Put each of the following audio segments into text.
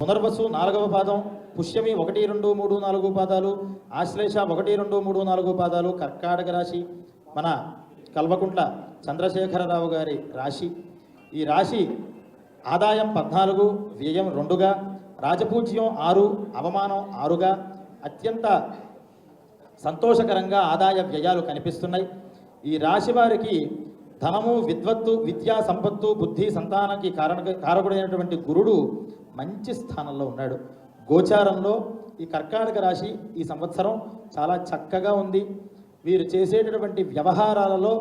పునర్వసు 4వ పాదం, పుష్యమి 1, 2, 3, 4 పాదాలు, ఆశ్లేష 1, 2, 3, 4 పాదాలు కర్కాటక రాశి. మన కల్వకుంట్ల చంద్రశేఖరరావు గారి రాశి. ఈ రాశి ఆదాయం 14, వ్యయం 2గా, రాజపూజ్యం 6, అవమానం 6గా, అత్యంత సంతోషకరంగా ఆదాయ వ్యయాలు కనిపిస్తున్నాయి. ఈ రాశి వారికి ధనము, విద్వత్తు, విద్యా సంపత్తు, బుద్ధి, సంతానానికి కారకుడైనటువంటి గురుడు మంచి స్థానంలో ఉన్నాడు. గోచారంలో ఈ కర్కాటక రాశి ఈ సంవత్సరం చాలా చక్కగా ఉంది. వీరు చేసేటటువంటి వ్యవహారాలలో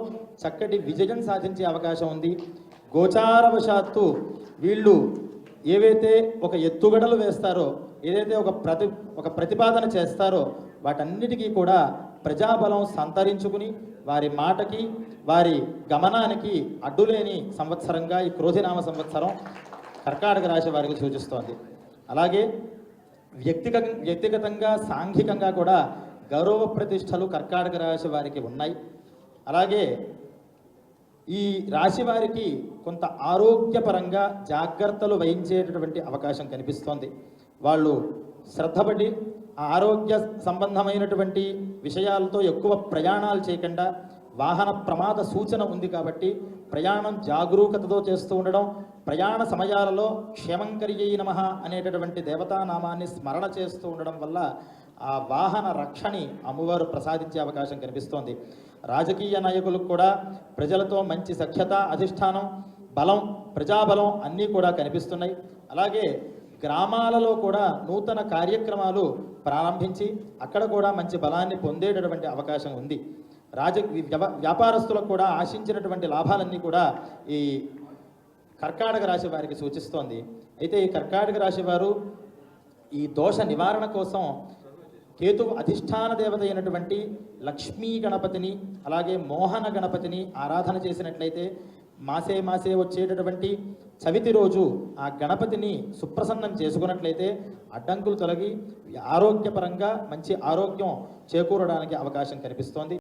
చక్కటి విజయం సాధించే అవకాశం ఉంది. గోచారవశాత్తు వీళ్ళు ఏవైతే ఒక ఎత్తుగడలు వేస్తారో, ఏదైతే ఒక ప్రతిపాదన చేస్తారో వాటన్నిటికీ కూడా ప్రజాబలం సంతరించుకుని వారి మాటకి, వారి గమనానికి అడ్డులేని సంవత్సరంగా ఈ క్రోధినామ సంవత్సరం కర్కాటక రాశి వారికి సూచిస్తోంది. అలాగే వ్యక్తిగతంగా, సాంఘికంగా కూడా గౌరవ ప్రతిష్టలు కర్కాటక రాశి వారికి ఉన్నాయి. అలాగే ఈ రాశి వారికి కొంత ఆరోగ్యపరంగా జాగ్రత్తలు వహించేటటువంటి అవకాశం కనిపిస్తోంది. వాళ్ళు శ్రద్ధపడి ఆరోగ్య సంబంధమైనటువంటి విషయాలతో ఎక్కువ ప్రయాణాలు చేయకుండా, వాహన ప్రమాద సూచన ఉంది కాబట్టి ప్రయాణం జాగరూకతతో చేస్తూ ఉండడం, ప్రయాణ సమయాలలో క్షేమంకర్యై నమః అనేటటువంటి దేవతానామాన్ని స్మరణ చేస్తూ ఉండడం వల్ల ఆ వాహన రక్షణని అమ్మవారు ప్రసాదించే అవకాశం కనిపిస్తోంది. రాజకీయ నాయకులకు కూడా ప్రజలతో మంచి సఖ్యత, అధిష్టానం, బలం, ప్రజాబలం అన్నీ కూడా కనిపిస్తున్నాయి. అలాగే గ్రామాలలో కూడా నూతన కార్యక్రమాలు ప్రారంభించి అక్కడ కూడా మంచి బలాన్ని పొందేటటువంటి అవకాశం ఉంది. వ్యాపారస్తులకు కూడా ఆశించినటువంటి లాభాలన్నీ కూడా ఈ కర్కాటక రాశి వారికి సూచిస్తోంది. అయితే ఈ కర్కాటక రాశి వారు ఈ దోష నివారణ కోసం కేతువు అధిష్టాన దేవత అయినటువంటి లక్ష్మీ గణపతిని, అలాగే మోహన గణపతిని ఆరాధన చేసినట్లయితే మాసే వచ్చేటటువంటి చవితి రోజు ఆ గణపతిని సుప్రసన్నం చేసుకున్నట్లయితే అడ్డంకులు తొలగి ఆరోగ్యపరంగా మంచి ఆరోగ్యం చేకూరడానికి అవకాశం కనిపిస్తోంది.